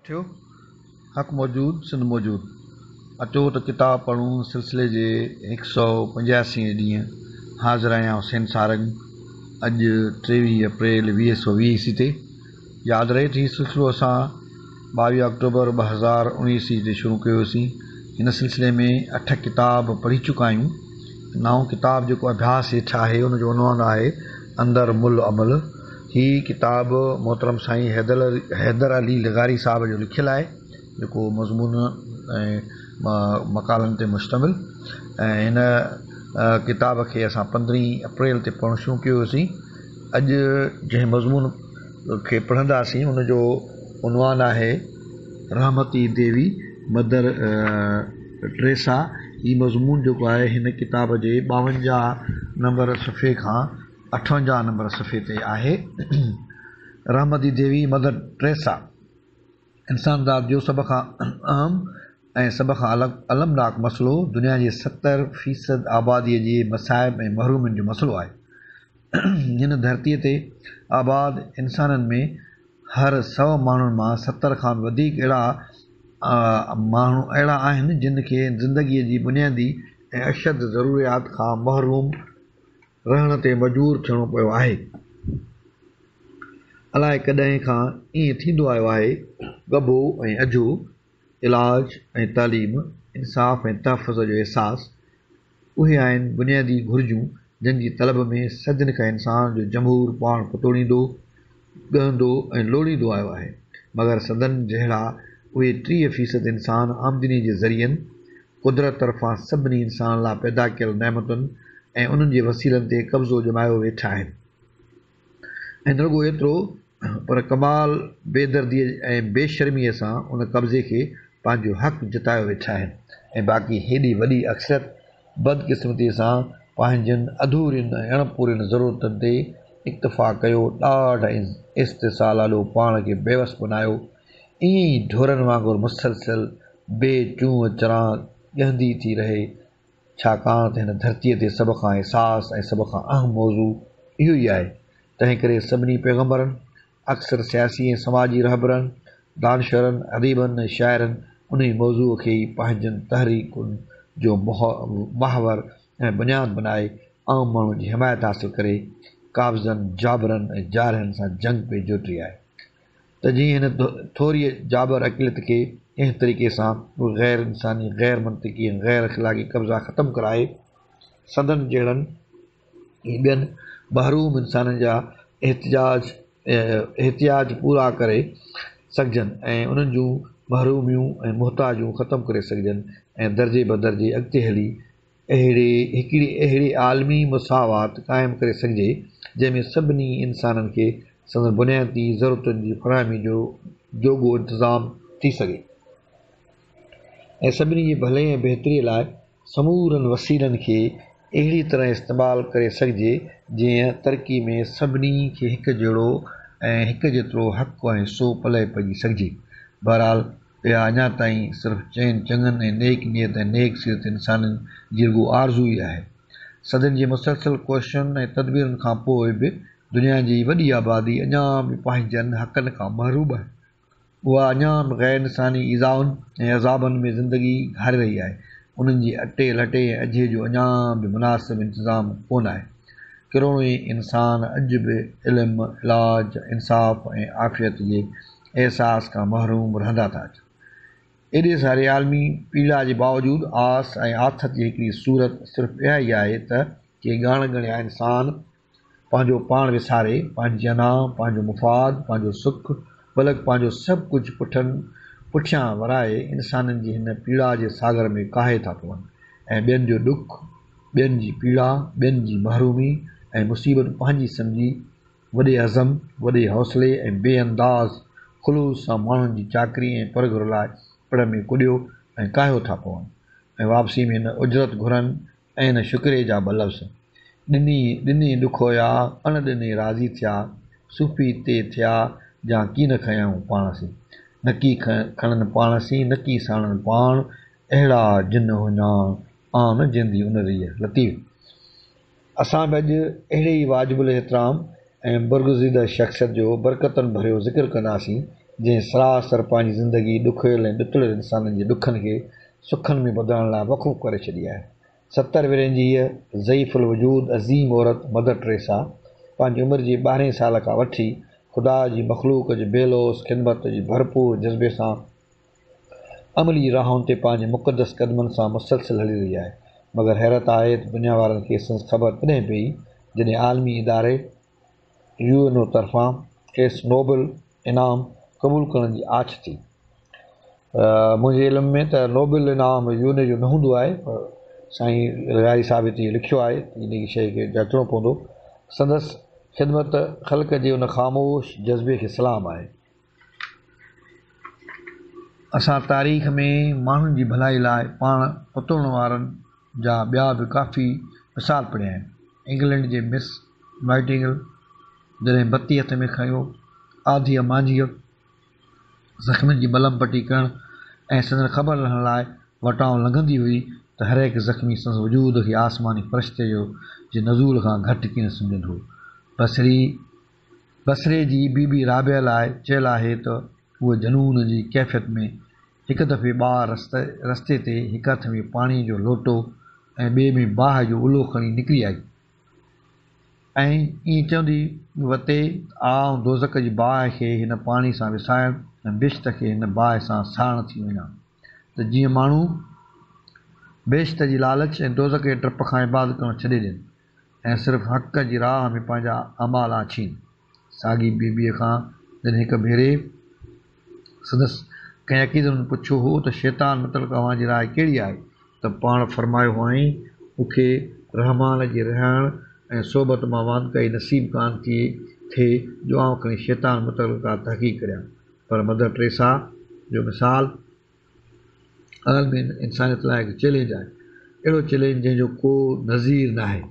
थियो हक़ मौजूद सिंध मौजूद अचो त किताब पढ़ूं सिलसिले जे 185 ॾींहं हाज़िर आहियां हुसैन सारंग। अॼु 23 अप्रैल 2020 ईस्वी ते यादि रहे थी सिलसिलो असां 22 अक्टूबर 2019 ईस्वी ते शुरू कयोसीं। हिन सिलसिले में 8 किताब पढ़ी चुका आहियूं। 9 किताब जेको अभ्यास हेठि आहे उनजो उनवान आहे अंदर मुल अमल। ही किताब मोहतरम साईं हैदर अली लगारी साहब जो लिखियलु आहे, जेको मज़मून ऐं मकालनि ते मुश्तमिल। ऐं हिन किताब खे असां 15 अप्रैल ते पढ़णु शुरू कयोसीं। अॼु जंहिं मज़मून खे पढ़ंदासीं उनजो उनवान आहे रहमती देवी मदर टेरेसा। ही मज़मून जेको आहे हिन किताब जे 52 नंबर सफ़े खां 58 नंबर सफ़े ते आहे। रहमती देवी मदर टेरेसा इंसान ज़ात जो सभ खां अहम ऐं सभ खां अलमनाक मसइलो दुनिया जे 70% आबादीअ जे मसाइब ऐं महरूमनि जो मसइलो आहे। हिन धरतीअ ते आबाद इंसाननि में हर 100 माण्हुनि मां 70 खां वधीक माण्हू अहिड़ा आहिनि जिन खे ज़िंदगीअ जी बुनियादी ऐं अशद ज़रूरियात खां महरूम रहण ते मजबूर थियणो पियो आहे। अलाए कॾहिं खां ईअं थींदो आयो आहे। गबो ऐं अझो, इलाज ऐं तालीम, इंसाफ़ ऐं तहफ़ुज़ जो अहसास, उहे आहिनि बुनियादी घुरिजूं जंहिंजी तलब में सदिन खां इंसान जो जमहूर पाण पतोड़ींदो, ॻहंदो ऐं लोड़ींदो आयो आहे। मगर सदन जहिड़ा उहे 30% इंसान आमदनी जे ज़रियनि कुदरत तरफ़ां सभिनी इंसान लाइ पैदा कयल नेमतुनि ऐं उन्हनि जे वसीलनि ते कब्ज़ो जमायो वेठा आहिनि। ऐं न रुॻो एतिरो पर कमाल बेदर्दीअ ऐं बेशर्मीअ सां उन कब्ज़े खे पंहिंजो हक़ जितायो वेठा आहिनि। ऐं बाक़ी हेॾी वॾी अक्सरियत बदकिस्मतीअ सां पंहिंजनि अधूरियुनि ऐं अणपूरनि ज़रूरतुनि ते इक्तफ़ा कयो, ॾाढा इस्तिसाल आॾो पाण खे बेवस बनायो, ईअं ई ढोरनि वांगुरु मुसलसल बेचूं चरां ॻहंदी थी रहे। छाकाणि त हिन धरतीअ ते सभ खां अहसास ऐं सभ खां अहम मौज़ू इहो ई आहे। तंहिं करे सभिनी पैगम्बरनि, अक्सर सियासी ऐं समाजी रहबरनि, दानशवरनि, अदीबनि ऐं शाइरनि उन मौज़ूअ खे ई पंहिंजनि तहरीकुनि जो महवर ऐं बुनियादु बनाए आम माण्हुनि जी हिमायत हासिल करे काब्ज़नि, जाबरनि ऐं जारहनि सां जंग पे जोटी आहे। त जीअं हिन थोरी जाबर अक़लियत खे कंहिं तरीक़े सां गैर इंसानी, गैर मंतिकी ऐं गैर अख़लाक़ी कब्ज़ा ख़तमु कराए सदन जहिड़नि ॿियनि महरूम इंसाननि जा एहतियाज पूरा करे सघजनि ऐं उन्हनि जूं महरूमियूं ऐं मुहताजूं ख़तमु करे सघजनि ऐं दर्जे बदर्जे अॻिते हली अहिड़ी आलमी मुसावात क़ाइमु करे सघिजे जंहिंमें सभिनी इंसाननि खे संदनि बुनियादी ज़रूरतुनि जी फराहमी जो जोॻो इंतिज़ाम थी सघे ऐं सभिनी जे भले ऐं बहितरीअ लाइ समूरनि वसीलनि खे अहिड़ी तरह इस्तेमालु करे सघिजे जीअं तरक़ी में सभिनी खे हिकु जहिड़ो ऐं हिकु जेतिरो हक़ ऐं हिसो पले पइजी सघिजे। बहरहाल इहा अञा ताईं सिर्फ़ु चङनि ऐं नेक नियत ऐं नेक सीरत इंसाननि जी रुॻो आरज़ू ई आहे। सदन जी मुसलसल कोशिशुनि ऐं तदबीरनि खां पोइ बि दुनिया जी वॾी आबादी अञा बि पंहिंजनि हक़नि खां महरूम आहे। उहा अञा बि गैर इंसानी ईज़ाउनि ऐं अज़ाबनि में ज़िंदगी घारे रही आहे। उन्हनि जी अटे लटे ऐं अझे जो अञा बि मुनासिब इंतिज़ाम कोन आहे। करोड़ों ई इंसान अॼु बि इल्मु, इलाज, इंसाफ़ ऐं आफ़ियत जे अहसास खां महरूम रहंदा था अचनि। एॾे सारे आलमी पीड़ा जे बावजूदु आस ऐं आथत जी हिकिड़ी सूरत सिर्फ़ु इहा ई आहे त के ॻाण ॻणिया इंसान पंहिंजो पाण विसारे पंहिंजी अना, पंहिंजो मुफ़ाद, पंहिंजो सुख, बल्कि पंहिंजो सभु कुझु पुठियां वराए इंसाननि जी हिन पीड़ा जे सागर में काहे था पवनि ऐं ॿियनि जो ॾुख, ॿियनि जी पीड़ा, ॿियनि जी महरूमी ऐं मुसीबत पंहिंजी सम्झी वॾे अज़म, वॾे हौसले ऐं बेअंदाज़ ख़ुलूस सां माण्हुनि जी चाकरी ऐं परघुर लाइ पिण में कुॾियो ऐं काहियो था पवनि ऐं वापसी में न उजरत घुरनि ऐं न शुक्रे जा लफ़्ज़। ॾिनी ॾुखोया, अणॾिने राज़ी थिया, सूफ़ी ते थिया जा कीन खयूं पाण सी, नकी खणनि पाण सी, नकी साणनि पाण, अहिड़ा जिन हुञाण आन जिंदी उनरीअ लतीफ़। असां बि अॼु अहिड़े ई वाजिबुल एतिराम ऐं बरगुज़ीदा शख़्सियत जो बरकतनि भरियो ज़िक्र कंदासीं जंहिं सरासर पंहिंजी ज़िंदगी ॾुखियल ऐं ॾुतड़ियल इंसाननि जे ॾुखनि खे सुखनि में बदिलण लाइ वक़फ़ करे छॾी आहे। 70 वरनि जी हीअ ज़ईफ़ुल वजूद अज़ीम औरत मदर टेरेसा पंहिंजी उमिरि जे 12 साल खां वठी ख़ुदा जी मख़लूक जे बेलोस ख़िदमत जी भरपूर जज़्बे सां अमली राहुनि ते पंहिंजे मुक़दस क़दमनि सां मुसलसिल हली रही आहे। मगर हैरत आहे त दुनिया वारनि खे संदसि ख़बर तॾहिं पई जॾहिं आलमी इदारे यूएनओ तरफ़ां खेसि नोबल इनाम क़बूल करण जी आछ थी। मुंहिंजे इल्म में त नोबल इनाम यूएनओ जो न हूंदो आहे, पर साईं रियाई साहिब हिते लिखियो आहे इन शइ खे जाचणो पवंदो। संदसि ख़िदमत ख़ल्क़ जे उन ख़ामोश जज़्बे खे सलाम आहे। असां तारीख़ में माण्हुनि जी भलाई लाइ पाण पतोड़ण वारनि जा ॿिया बि काफ़ी मिसाल पढ़िया आहिनि। इंग्लैंड जे मिस नाइटिंगेल जॾहिं बत्ती हथ में खयो आधीअ मांझीअ ज़ख़्मनि जी मलम पटी करणु ऐं संदन ख़बर लहण लाइ वटां लंघंदी हुई त हर हिकु ज़ख़्मी संदसि वजूद खे आसमानी फ़रिश्ते जे नज़ूल खां घटि कीअं सम्झंदो। बसरे जी बीबी राबिया लाइ चयल आहे त उहे जनून जी कैफ़ियत में हिकु दफ़े ॿार रस्ते ते हिकु हथ में पाणीअ जो लोटो ऐं ॿिए में बाहि जो उलो खणी निकिरी आई ऐं ईअं चवंदी वते आउं दोज़ख जी बाहि खे हिन पाणी सां विसाइणु ऐं बेश्त खे हिन बाहि सां साड़णु थी वञा त जीअं माण्हू बेश्त जी लालच ऐं दोज़ख जे डपु खां इबादत करणु छॾे ॾियनि ऐं सिर्फ़ु हक़ जी राह में पंहिंजा अमाल आछीनि। साॻी बीबीअ खां जॾहिं हिकु भेरे संदसि कंहिं अक़ीदनि पुछियो हो त शैतान मतिलबु अव्हांजी राय कहिड़ी आहे त पाण फरमायो हुअईं मूंखे रहमान जे रहण ऐं सोबत मां वांदकाई नसीब कान थिए जो आउं खणी शैतान मतिलबु का तहक़ीक़ करियां। पर मदर टेरेसा जो मिसाल आलमी इंसानियत लाइ हिकु चैलेंज आहे, अहिड़ो चैलेंज जंहिंजो को नज़ीर न आहे।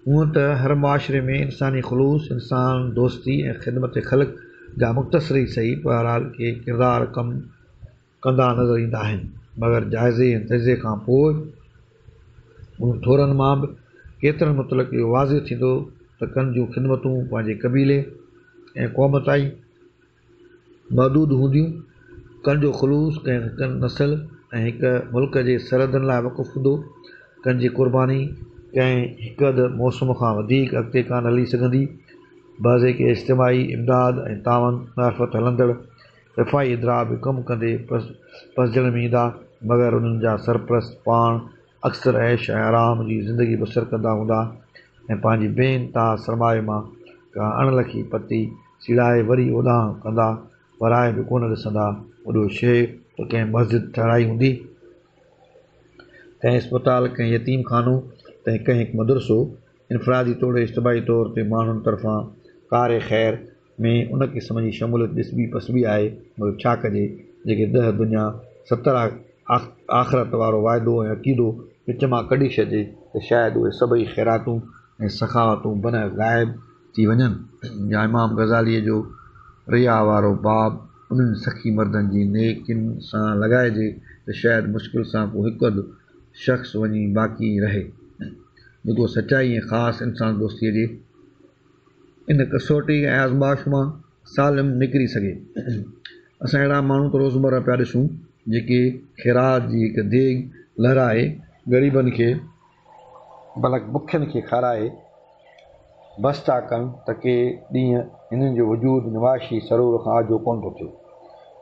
हूअं त हर मुआशिरे में इंसानी ख़ुलूस इंसान दोस्ती ऐं ख़िदमत ख़ल्क़ जा मुख़्तसर ई सही बहरहाल के किरदार कम कंदा नज़र ईंदा आहिनि, मगर जाइज़े ऐं तज़िये खां पोइ उन थोरनि मां बि केतिरनि मुतलक़ इहो वाज़िह थींदो त कनि जूं ख़िदमतूं पंहिंजे क़बीले ऐं क़ौम ताईं महदूद हूंदियूं। कनि जो ख़ुलूस कंहिं हिकु नस्ल ऐं हिकु मुल्क जे सरहदनि लाइ वक़ुफ़ु हूंदो। कनि जी क़ुर्बानी कंहिं हिकु अधु मौसम खां वधीक अॻिते कान हली सघंदी। बाज़े के इज्तिमाही इमदाद ऐं तावन मार्फत हलंदड़ रिफ़ाई इदरा बि कमु कंदे पसजण में ईंदा, मगर उन्हनि जा सरप्रस्त पाण अक्सर ऐश ऐं आराम जी ज़िंदगी बसर कंदा हूंदा ऐं पंहिंजी बेनताह सरमाए मां का अणलखी पती सीड़ाए वरी ओॾां कंदा, वराए बि कोन ॾिसंदा। वॾो शइ त कंहिं मस्जिद ठाहिराई हूंदी, कंहिं इस्पताल, कंहिं यतीम खानो, त कंहिं हिकु मदरसो। इनफ़रादी तौरु इज्तिमाही तौर ते माण्हुनि तरफ़ां कार ख़ैर में उन क़िस्म जी शमूलियत ॾिसबी पसबी आहे, मगर छा कजे जेके 10 दुनिया 70 आख़िरत वारो वाइदो ऐं अक़ीदो विच मां कढी छॾिजे त शायदि उहे सभई ख़ैरातूं ऐं सखावतूं बन ग़ाइब थी वञनि। या इमाम गज़ालीअ जो रिया वारो बाब उन्हनि सखी मर्दनि जी नेकिन सां लॻाइजे त शायदि मुश्किल सां को हिकु अधु शख़्स वञी बाक़ी रहे जेको सचाई ऐं ख़ासि इंसान दोस्तीअ जे इन कसोटी ऐं आज़माइश मां सालिम निकिरी सघे। असां अहिड़ा माण्हू त रोज़मर्रा पिया ॾिसूं जेके ख़ैरात जी हिकु देग लहिराए ग़रीबनि खे बल्कि बुखियनि खे खाराए बस था कनि त के ॾींहं हिननि जो वजूद निवाशी सरूर खां आजो कोन थो थिए।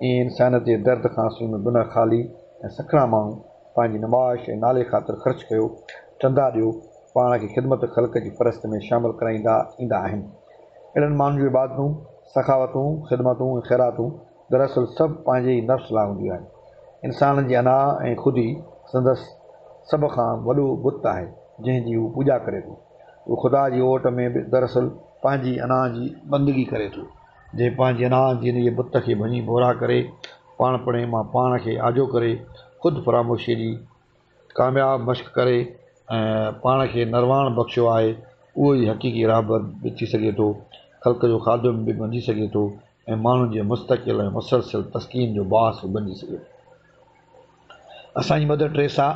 ईअं इंसानियत जे दर्द खां सुम्ह दुन ख़ाली ऐं सखणा माण्हू पंहिंजी नमाश ऐं नाले ख़ातिर ख़र्चु कयो, चंदा ॾियो, पाण खे ख़िदमत ख़ल्क़ जी फ़रस्त में शामिलु कराईंदा ईंदा आहिनि। अहिड़नि माण्हुनि जूं इबादतूं, सखावतूं, ख़िदमतूं ऐं ख़ैरातूं दरअसल सभु पंहिंजे ई नफ़्स लाइ हूंदियूं आहिनि। इंसाननि जी अना ऐं ख़ुदी संदसि सभ खां वॾो बुत आहे जंहिंजी हू पूॼा करे थो। उहो ख़ुदा जी ओट में बि दरअसल पंहिंजी अना जी बंदगी करे थो। जंहिं पंहिंजी अना जी इन जे बुत खे भञी बोरा करे पाणपणे मां पाण खे आजो करे ख़ुदि फरामोशीअ जी कामयाबु मश्क करे ऐं पाण खे नरवाण बख़्शियो आहे, उहो ई हक़ीक़ी राहबर बि थी सघे थो, ख़ल्क़ जो ख़ादिम बि बणिजी सघे थो ऐं माण्हुनि जे मुस्तक़िल ऐं मुसलसिल तस्कीन जो बास बि बणिजी सघे थो। असांजी मदर टेरेसा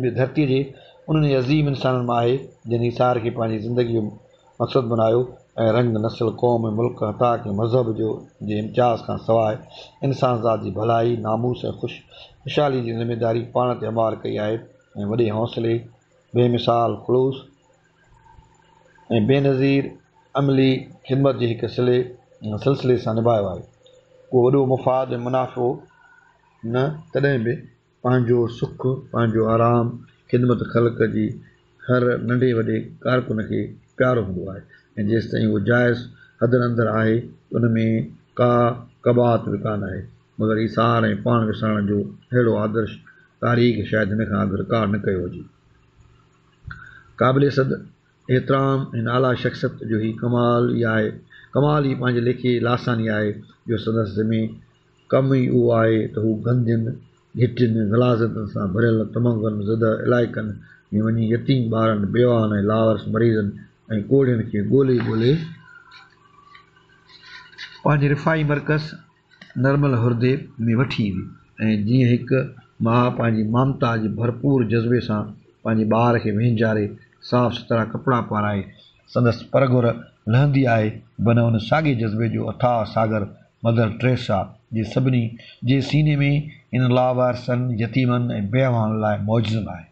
बि धरतीअ जे उन्हनि अज़ीम इंसाननि मां आहे जिन निसार खे पंहिंजी ज़िंदगी जो मक़सदु बनायो ऐं रंग नस्ल क़ौम ऐं मुल्क हता कि मज़हब जे इम्तियाज़ खां सवाइ इंसान ज़ात जी भलाई नामूस ऐं ख़ुशहाली जी ज़िमेदारी पाण ते अमार कई आहे ऐं वॾे हौसले बेमिसाल ख़ुलूस ऐं बेनज़ीर अमली ख़िदमत जे हिकु सिलसिले सां निभायो आहे। को वॾो मुफ़ाद ऐं मुनाफ़ो न, तॾहिं बि पंहिंजो सुख पंहिंजो आराम ख़िदमत ख़ल्क़ जी हर नंढे वॾे कारकुन खे प्यारो हूंदो आहे ऐं जेसि ताईं उहो जाइज़ हदनि अंदरि आहे उन में का कबात बि कान आहे, मगर ईसार ऐं पाण विसारण जो अहिड़ो आदर्श तारीख़ शायदि हिन खां अॻु रिकॉर्ड न कयो हुजे। क़ाबिल सद एतिराम हिन आला शख़्सियत जो ई कमाल ई पंहिंजे लेखे लासानी आहे जो संदसि में कमु ई उहो आहे त हू गंदियुनि घिटियुनि ग़लाज़तनि सां भरियल तमंगनि ज़द इलाइक़नि में वञी यतीम ॿारनि बेवान ऐं लावारस मरीज़नि ऐं कोड़ियुनि खे ॻोल्हे पंहिंजे रिफ़ाई मर्कज़ नर्मल हुर्दे में वठी ईंदी ऐं जीअं हिकु माउ पंहिंजी ममता जे भरपूर जज़्बे सां पंहिंजे ॿार खे वेंझारे साफ़ सुथरा कपिड़ा पाराए संदसि परगुर लहंदी आहे, बन उन साॻे जज़्बे जो अथाह सागर मदर टेरेसा जे सभिनी जे सीने में इन लावारसनि यतीमनि ऐं बेवान लाइ मौजूदु आहे।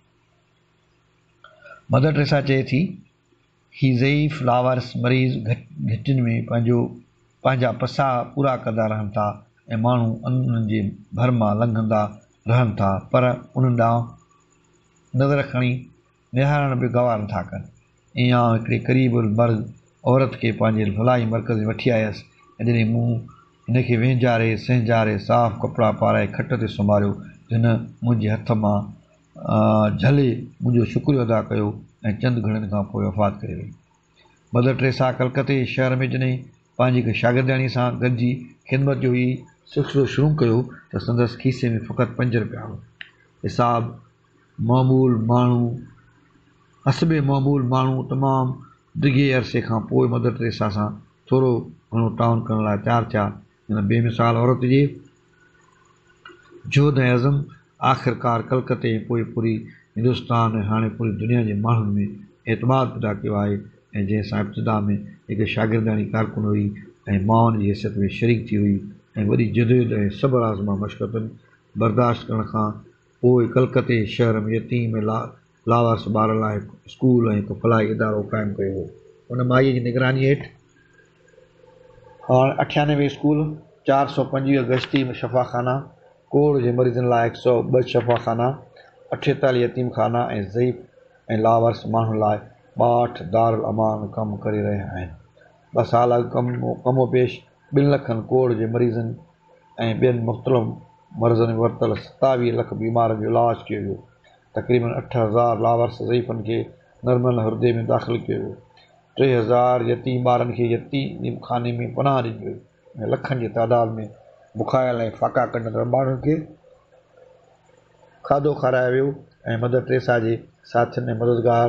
मदर टेरेसा चए थी, ही ज़ईफ़ लावारस मरीज़ घिटियुनि में पंहिंजा पसा पूरा कंदा रहनि था ऐं माण्हू उन्हनि जे भर मां लंघंदा रहनि था पर उन्हनि ॾांहुं नज़र खणी निहारण बि गवार नथा कनि। ईअं आउं हिकिड़ी क़रीबुल मर्द औरत खे पंहिंजे भलाई मर्कज़ में वठी आयसि ऐं जॾहिं मूं हिनखे वेंझारे संजारे साफ़ कपिड़ा पाराए खट ते सुम्हारियो त हिन मुंहिंजे हथ मां झले मुंहिंजो शुक्रियो अदा कयो ऐं चंद घड़ियुनि खां पोइ वफ़ात करे वई। मदर टेरेसा कलकते शहर में जॾहिं पंहिंजी हिकु शागिर्दाणी सां गॾिजी ख़िदमत जो ई सिलसिलो शुरू कयो त संदसि खीसे में फ़क़ति 5 रुपया हो। हसबे मामूल माण्हू तमामु डिघे अरसे खां पोइ मदर टेरेसा सां थोरो घणो ताउन करण लाइ तयारु थिया। हिन बेमिसाल औरत जे जोध ऐं अज़म आख़िरकार कलकते ऐं पोइ पूरी हिंदुस्तान ऐं हाणे पूरी दुनिया जे माण्हुनि में एतमाद पैदा कयो आहे ऐं जंहिंसां इब्तिदा में हिकु शागिर्दाणी कारकुन हुई ऐं माउनि जी हैसियत में शरीक थी हुई ऐं वॾी जदोजहद ऐं सब्र आज़मा मशक़तुनि बर्दाश्त करण खां पोइ कलकते शहर में यतीम ऐं लावारस ॿार लाइ स्कूल ऐं हिकु फलाही इदारो क़ाइमु कयो हो। उन माईअ जी निगरानी हेठि हाणे 98 स्कूल, 425 गश्ती शफ़ाखाना, कोड़ जे मरीज़नि लाइ 102 शफ़ाखाना, 48 यतीम खाना ऐं ज़ईफ़ ऐं लावारस माण्हुनि लाइ 62 दारुल अमान कमु करे रहिया आहिनि। 2 साल अॻु कमो पेश 2 लखनि कोड़ जे मरीज़नि ऐं ॿियनि मुख़्तलिफ़ मर्ज़नि में वरितल 27 लख बीमारनि जो इलाजु कयो वियो। तक़रीबन 8000 लावारस ज़ईफ़नि खे नर्मल हुर्दे में दाख़िल कयो वियो। 3000 यतीम ॿारनि खे यतीम खाने में पनाह ॾिनी वई ऐं लखनि जी तादाद में बुखायल ऐं फाका कढंदड़ माण्हुनि खे खाधो खारायो वियो ऐं मदर टेरेसा जे साथियुनि ऐं मददगार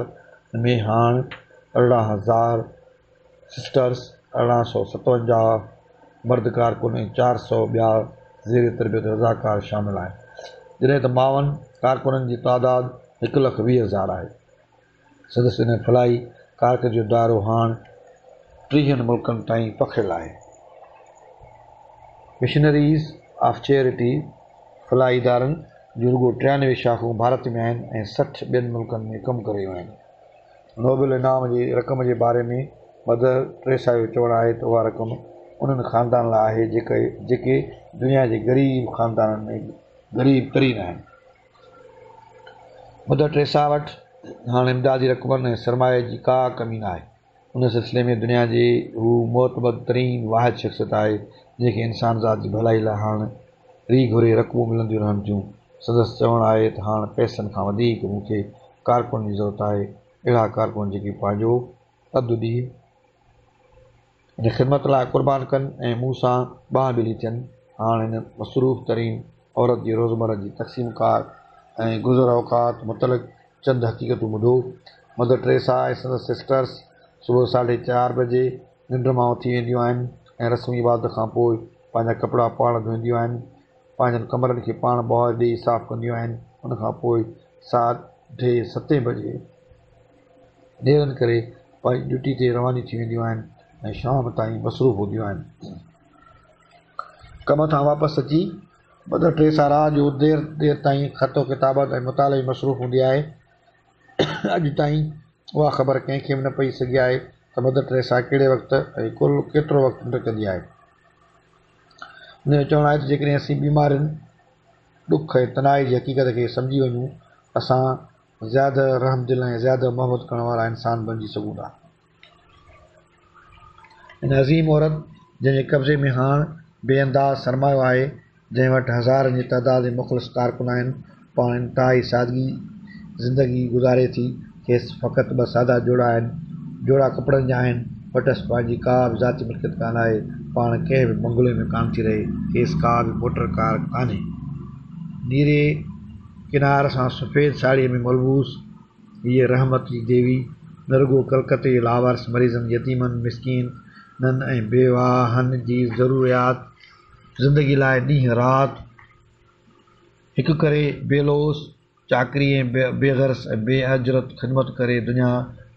में हाणे 18,000 सिस्टर्स, 1857 मर्द कारकुन ऐं 400 ॿिया ज़ेर तरबियत रज़ाकार शामिल आहिनि, जॾहिं त माउनि कारकुननि जी तादाद 1,20,000 आहे। संदसि इन फलाही कारकरदगी जो दायरो हाणे 30 मुल्कनि ताईं पखिड़ियल आहे। मिशनरीज़ ऑफ चैरिटी फलाही इदारनि जूं रुगो 93 शाख़ूं भारत में आहिनि ऐं 60 ॿियनि मुल्कनि में कमु करे रहियूं आहिनि। नोबेल इनाम जी रक़म जे बारे में मदर टेरेसा जो चवणु आहे त उहा रक़म उन्हनि ख़ानदाननि लाइ आहे जेके दुनिया जे ग़रीब ख़ानदाननि में ग़रीब तरीन आहिनि। मदर टेरेसा वटि हाणे इमदादी रक़मनि ऐं सरमाए जी का कमी न आहे। उन सिलसिले में दुनिया जी हू मोतबद तरीन वाहिद शख़्सियत आहे जंहिंखे इंसान ज़ात जी भलाई लाइ हाणे री घुरे रक़मूं मिलंदियूं रहनि थियूं। संदसि चवणु आहे त हाणे पैसनि खां वधीक मूंखे कारकुन जी ज़रूरत आहे, अहिड़ा कारकुन जेके पंहिंजो अधु ॾींहुं हिन ख़िदमत लाइ क़ुर्बान कनि ऐं मूं सां ॿांह ॿिली थियनि। हाणे हिन मसरूफ़ तरीन औरत जी रोज़मर्रा जी तक़सीमकार ऐं गुज़र औक़ात मुतलिक़ चंद हक़ीक़तूं ॿुधो। मदर टेरेसा ऐं संदसि सिस्टर्स सुबुह 4:30 बजे निंड मां उथी वेंदियूं आहिनि ऐं रस्मी इबादत खां पोइ पंहिंजा कपिड़ा पाण धोईंदियूं आहिनि, पंहिंजनि कमरनि खे पाण ॿुहाए ॾेई साफ़ु कंदियूं आहिनि। उनखां पोइ 7:30 बजे नेरनि करे पंहिंजी ड्यूटी ते रवानी थी वेंदियूं आहिनि ऐं शाम ताईं मसरूफ़ हूंदियूं आहिनि। कम तां वापसि अची मदर टेरेसा रात जो देरि ताईं ख़तो किताबत ऐं मुताले में मसरूफ़ हूंदी आहे। अॼु ताईं उहा ख़बर कंहिंखे बि न पई सघी आहे त मदर टेरेसा कहिड़े वक़्तु ऐं कुल केतिरो वक़्तु निंड कंदी आहे। हुन जो चवणु आहे त जेकॾहिं असीं बीमारियुनि, ॾुख ऐं तनाई जी हक़ीक़त खे सम्झी वञूं, असां ज़्यादा रहमदिल ऐं ज़्यादा मोहबत करण वारा इंसान बणिजी सघूं था। हिन अज़ीम औरत जंहिंजे कब्ज़े में हाणे बेअंदाज़ सरमायो आहे, जंहिं वटि हज़ारनि जी तइदाद में मुख़लिस कारकुन आहिनि, पाण इंतिहाई सादगी ज़िंदगी गुज़ारे थी। खेसि फ़क़ति 2 सादा जोड़ा आहिनि, जोड़ा कपिड़नि जा आहिनि। वटसि पंहिंजी का बि ज़ाती मिल्कियत कान आहे, पाण कंहिं बि बंगले में कान थी रहे, खेसि का बि मोटर कार कान्हे। नीरे किनार सां सफ़ेद साड़ीअ में मलबूस हीअ रहमत जी देवी न रुॻो कलकते लावारिस मरीज़नि, यतीमनि, मिसकीननि ऐं बेवाहनि जी ज़रूरियात ज़िंदगी लाइ ॾींहुं राति हिकु करे बेलोस चाकरी ऐं बेग़र्ज़ ऐं बेअजरत ख़िदमत करे दुनिया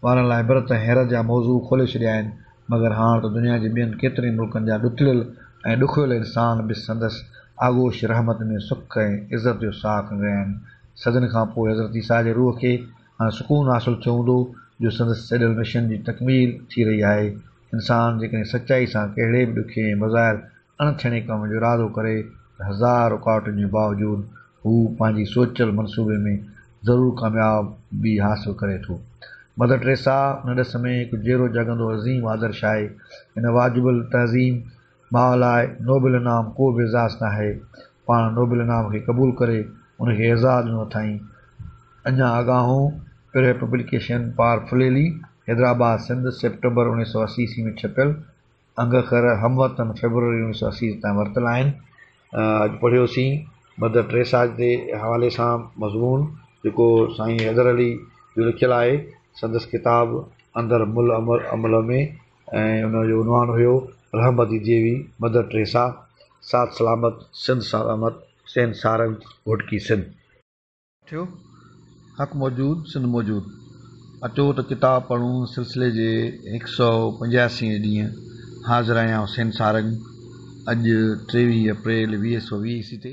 वारनि लाइ इबरत ऐं हैरत जा मौज़ू खोले छॾिया आहिनि। मगर हाणे त दुनिया जे ॿियनि केतिरनि मुल्कनि जा ॾुखियल ऐं ॾुखियल इंसान बि संदसि आगोश रहमत में सुख ऐं इज़त जो साह खणी रहिया आहिनि। सदियुनि खां पोइ हज़रत ईसा जे रूह खे हाणे सुकून हासिलु थियो हूंदो जो संदसि सॼल मिशन जी तकमील थी रही आहे। इंसान जेकॾहिं सचाई सां कहिड़े बि ॾुखे ऐं बग़ैर अणथियणे कम जो इरादो करे त 1000 रुकावटुनि जे बावजूदु हू पंहिंजी सोचियल मनसूबे में ज़रूरु कामयाबी हासिलु करे थो। मदर टेरेसा उन ॾिस में हिकु जहिड़ो जॻंदो अज़ीम आदर्श आहे। हिन वाजिबुल तहज़ीम माउ लाइ नोबल इनाम को बि एज़ाज़ न आहे। पाण नोबल इनाम खे क़बूलु करे उनखे एज़ाज़ ॾिनो अथई। अञा अॻाऊं पहिरियों पब्लिकेशन पार फुलेली, हैदराबाद सिंध, सेप्टेंबर 1980 ईस्वी में छपियल। अंगखर हमवतन फेबरवरी 1980 ताईं वरितल आहिनि। अॼु पढ़ियोसीं मदर टेरेसा जे हवाले सां मज़मून जेको साईं हैदर अली जो लिखियलु आहे संदसि किताब अंदर मुल अमल में, ऐं उनजो उनवान हुयो रहमत जी देवी मदर टेरेसा, साथ सलामत सिंध सलामत, सेन सारंग घोटकी सिंध। थियो हक़ मौजूद सिंध मौजूद। अचो त किताब पढ़ूं सिलसिले जे 185 ॾींहं। हाज़िर आहियां सेन सारंग। अॼु 23 अप्रैल 2020 ईस्वी ते।